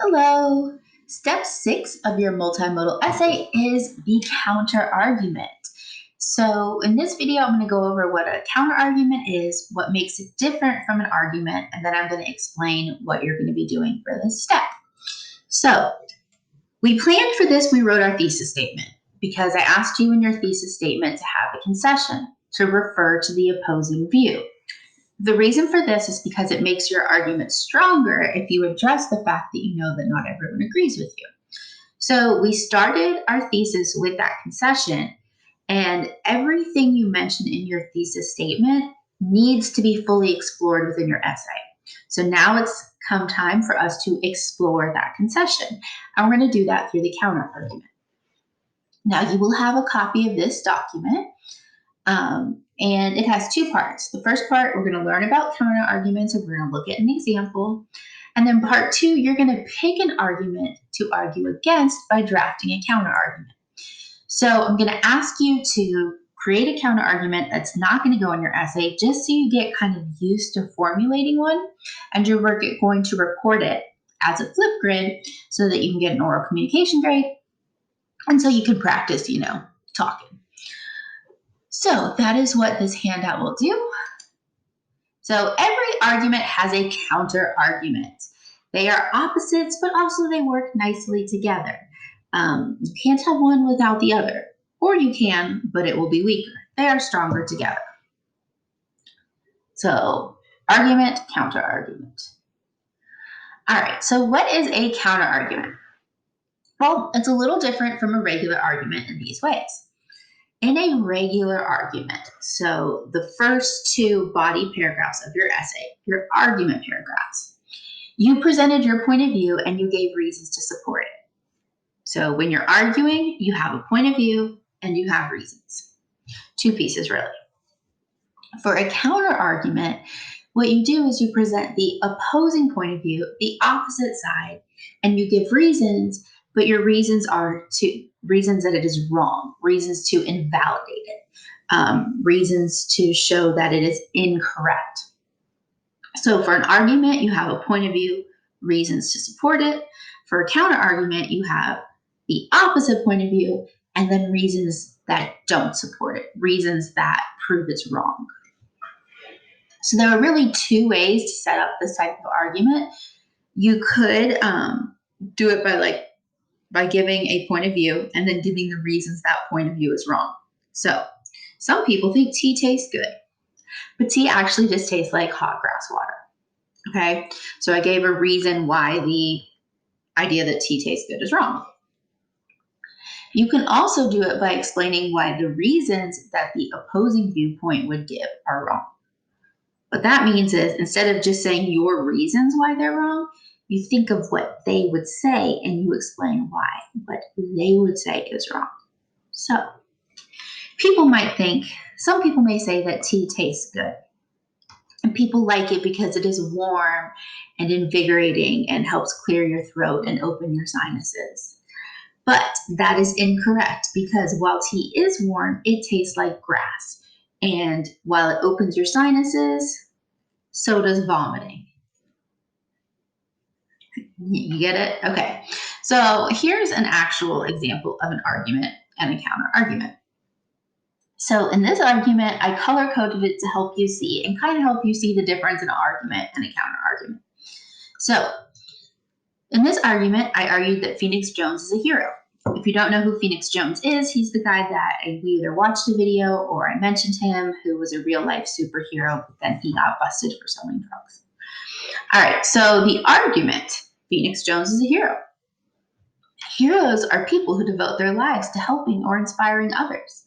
Hello. Step 6 of your multimodal essay is the counterargument. So in this video, I'm going to go over what a counterargument is, what makes it different from an argument, and then I'm going to explain what you're going to be doing for this step. So we planned for this, we wrote our thesis statement because I asked you in your thesis statement to have a concession to refer to the opposing view. The reason for this is because it makes your argument stronger if you address the fact that you know that not everyone agrees with you. So we started our thesis with that concession, and everything you mention in your thesis statement needs to be fully explored within your essay. So now it's come time for us to explore that concession, and we're going to do that through the counterargument. Now you will have a copy of this document. And it has two parts. The first part, we're going to learn about counterarguments, and we're going to look at an example. And then part 2, you're going to pick an argument to argue against by drafting a counterargument. So I'm going to ask you to create a counterargument that's not going to go in your essay, just so you get kind of used to formulating one, and you're going to record it as a flip grid so that you can get an oral communication grade, and so you can practice, talking. So that is what this handout will do. So every argument has a counter argument. They are opposites, but also they work nicely together. You can't have one without the other, or you can, but it will be weaker. They are stronger together. So argument, counter argument. All right, so what is a counter argument? Well, it's a little different from a regular argument in these ways. In a regular argument, so the first 2 body paragraphs of your essay, your argument paragraphs, you presented your point of view and you gave reasons to support it. So when you're arguing, you have a point of view and you have reasons. 2 pieces, really. For a counter argument, what you do is you present the opposing point of view, the opposite side, and you give reasons, but your reasons are reasons that it is wrong, reasons to invalidate it, reasons to show that it is incorrect. So for an argument, you have a point of view, reasons to support it. For a counter argument, you have the opposite point of view, and then reasons that don't support it, reasons that prove it's wrong. So there are really 2 ways to set up this type of argument. You could do it by giving a point of view and then giving the reasons that point of view is wrong. So some people think tea tastes good, but tea actually just tastes like hot grass water. Okay, so I gave a reason why the idea that tea tastes good is wrong. You can also do it by explaining why the reasons that the opposing viewpoint would give are wrong. What that means is, instead of just saying your reasons why they're wrong, you think of what they would say and you explain why what they would say is wrong. So some people may say that tea tastes good. And people like it because it is warm and invigorating and helps clear your throat and open your sinuses. But that is incorrect, because while tea is warm, it tastes like grass. And while it opens your sinuses, so does vomiting. You get it? Okay. So here's an actual example of an argument and a counter argument. So in this argument, I color-coded it to help you see and kind of help you see the difference in an argument and a counter argument. So in this argument, I argued that Phoenix Jones is a hero. If you don't know who Phoenix Jones is, he's the guy that we either watched a video or I mentioned him, who was a real-life superhero, but then he got busted for selling drugs. All right, so the argument, Phoenix Jones is a hero. Heroes are people who devote their lives to helping or inspiring others.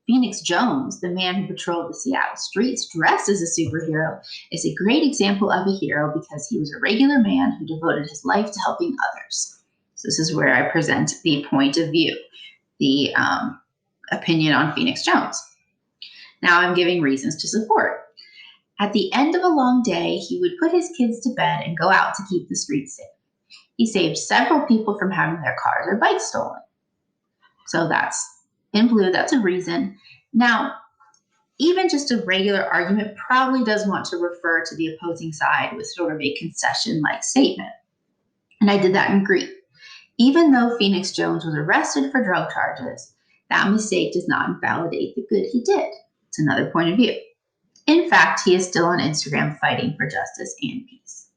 Phoenix Jones, the man who patrolled the Seattle streets dressed as a superhero, is a great example of a hero because he was a regular man who devoted his life to helping others. So this is where I present the point of view, the opinion on Phoenix Jones. Now I'm giving reasons to support. At the end of a long day, he would put his kids to bed and go out to keep the streets safe. He saved several people from having their cars or bikes stolen. So that's in blue, that's a reason. Now, even just a regular argument probably does want to refer to the opposing side with sort of a concession-like statement. And I did that in green. Even though Phoenix Jones was arrested for drug charges, that mistake does not invalidate the good he did. It's another point of view. In fact, he is still on Instagram fighting for justice and peace.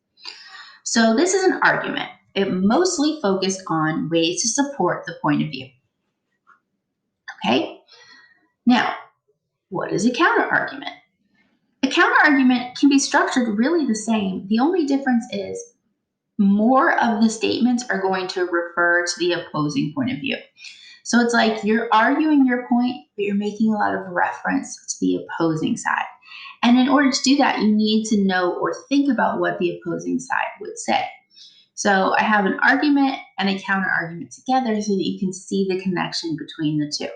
So this is an argument. It mostly focused on ways to support the point of view. Okay? Now, what is a counterargument? A counterargument can be structured really the same. The only difference is more of the statements are going to refer to the opposing point of view. So it's like you're arguing your point, but you're making a lot of reference to the opposing side. And in order to do that, you need to know or think about what the opposing side would say. So I have an argument and a counter argument together so that you can see the connection between the two.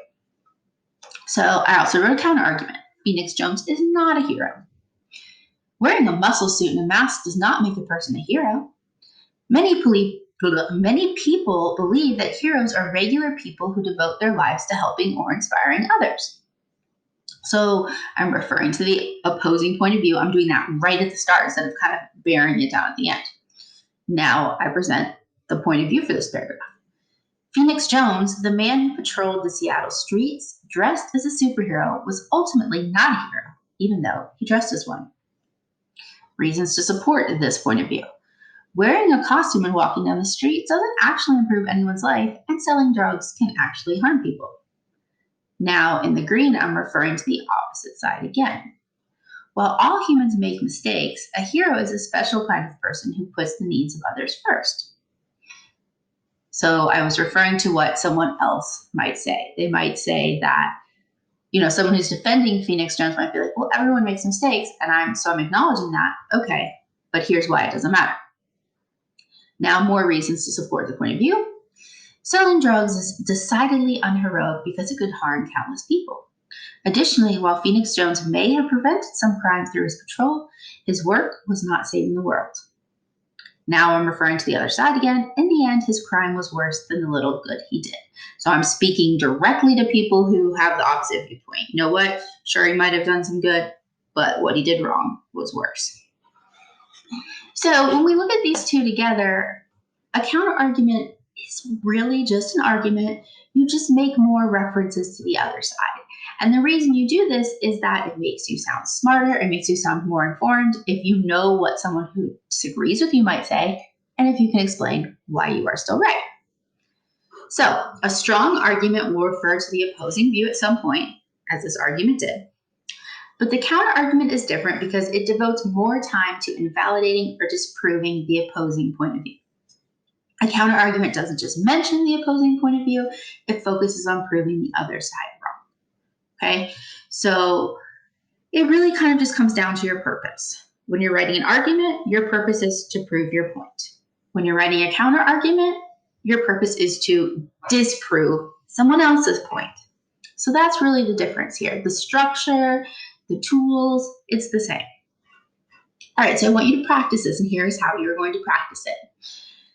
So I also wrote a counter argument. Phoenix Jones is not a hero. Wearing a muscle suit and a mask does not make a person a hero. Many people believe that heroes are regular people who devote their lives to helping or inspiring others. So I'm referring to the opposing point of view. I'm doing that right at the start instead of kind of bearing it down at the end. Now I present the point of view for this paragraph. Phoenix Jones, the man who patrolled the Seattle streets dressed as a superhero, was ultimately not a hero, even though he dressed as one. Reasons to support this point of view. Wearing a costume and walking down the street doesn't actually improve anyone's life, and selling drugs can actually harm people. Now, in the green, I'm referring to the opposite side again. While all humans make mistakes, a hero is a special kind of person who puts the needs of others first. So I was referring to what someone else might say. They might say that, someone who's defending Phoenix Jones might be like, well, everyone makes mistakes, and I'm acknowledging that. Okay, but here's why it doesn't matter. Now, more reasons to support the point of view. Selling drugs is decidedly unheroic because it could harm countless people. Additionally, while Phoenix Jones may have prevented some crime through his patrol, his work was not saving the world. Now I'm referring to the other side again. In the end, his crime was worse than the little good he did. So I'm speaking directly to people who have the opposite viewpoint. You know what? Sure, he might have done some good, but what he did wrong was worse. So when we look at these two together, a counter-argument is really just an argument. You just make more references to the other side. And the reason you do this is that it makes you sound smarter, it makes you sound more informed if you know what someone who disagrees with you might say, and if you can explain why you are still right. So a strong argument will refer to the opposing view at some point, as this argument did. But the counter-argument is different because it devotes more time to invalidating or disproving the opposing point of view. A counter-argument doesn't just mention the opposing point of view, it focuses on proving the other side wrong. Okay, so it really kind of just comes down to your purpose. When you're writing an argument, your purpose is to prove your point. When you're writing a counter-argument, your purpose is to disprove someone else's point. So that's really the difference here. The structure, the tools, it's the same. All right, so I want you to practice this, and here's how you're going to practice it.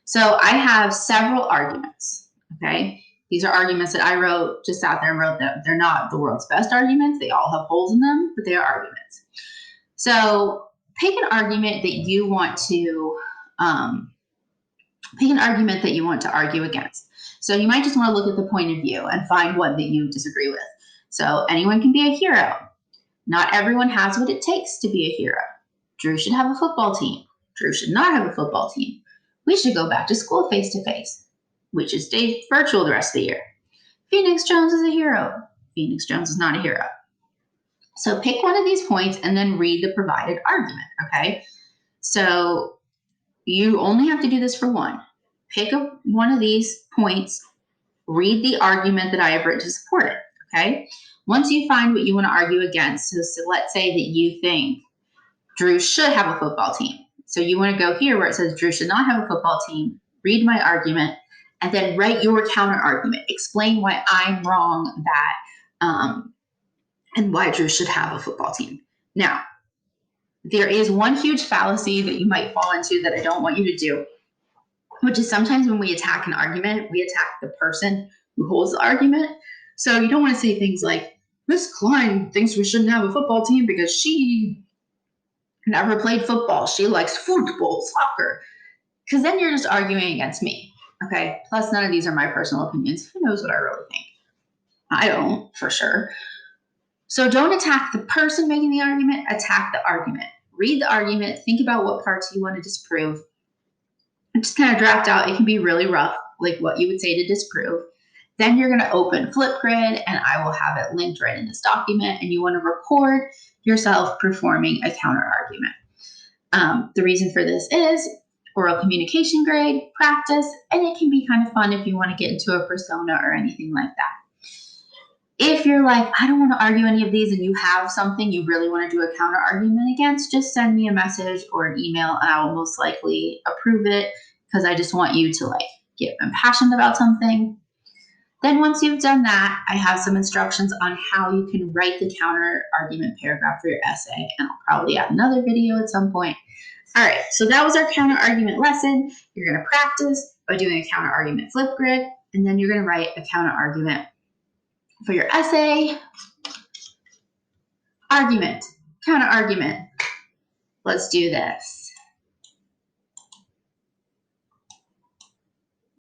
So I have several arguments, okay? These are arguments that I wrote, just out there and wrote them. They're not the world's best arguments. They all have holes in them, but they are arguments. So pick an argument that you want to argue against. So you might just want to look at the point of view and find one that you disagree with. So anyone can be a hero. Not everyone has what it takes to be a hero. Drew should have a football team. Drew should not have a football team. We should go back to school face-to-face. We should stay virtual the rest of the year. Phoenix Jones is a hero. Phoenix Jones is not a hero. So pick one of these points and then read the provided argument, okay? So you only have to do this for one. Pick one of these points, read the argument that I have written to support it, okay? Once you find what you want to argue against, so let's say that you think Drew should have a football team. So you want to go here where it says Drew should not have a football team, read my argument, and then write your counter argument. Explain why I'm wrong and why Drew should have a football team. Now, there is one huge fallacy that you might fall into that I don't want you to do, which is sometimes when we attack an argument, we attack the person who holds the argument. So you don't want to say things like, Miss Klein thinks we shouldn't have a football team because she never played football. She likes football, soccer. because then you're just arguing against me. Okay. Plus, none of these are my personal opinions. Who knows what I really think? I don't, for sure. So don't attack the person making the argument, attack the argument. Read the argument, think about what parts you want to disprove, and just kind of draft out. It can be really rough, like what you would say to disprove. Then you're going to open Flipgrid, and I will have it linked right in this document, and you want to record yourself performing a counter argument. The reason for this is oral communication grade, practice, and it can be kind of fun if you want to get into a persona or anything like that. If you're like, I don't want to argue any of these, and you have something you really want to do a counter argument against, just send me a message or an email, and I will most likely approve it, because I just want you to get impassioned about something. Then once you've done that, I have some instructions on how you can write the counter argument paragraph for your essay, and I'll probably add another video at some point. All right, so that was our counter argument lesson. You're going to practice by doing a counter argument Flipgrid, and then you're going to write a counter argument for your essay. Argument, counter argument. Let's do this.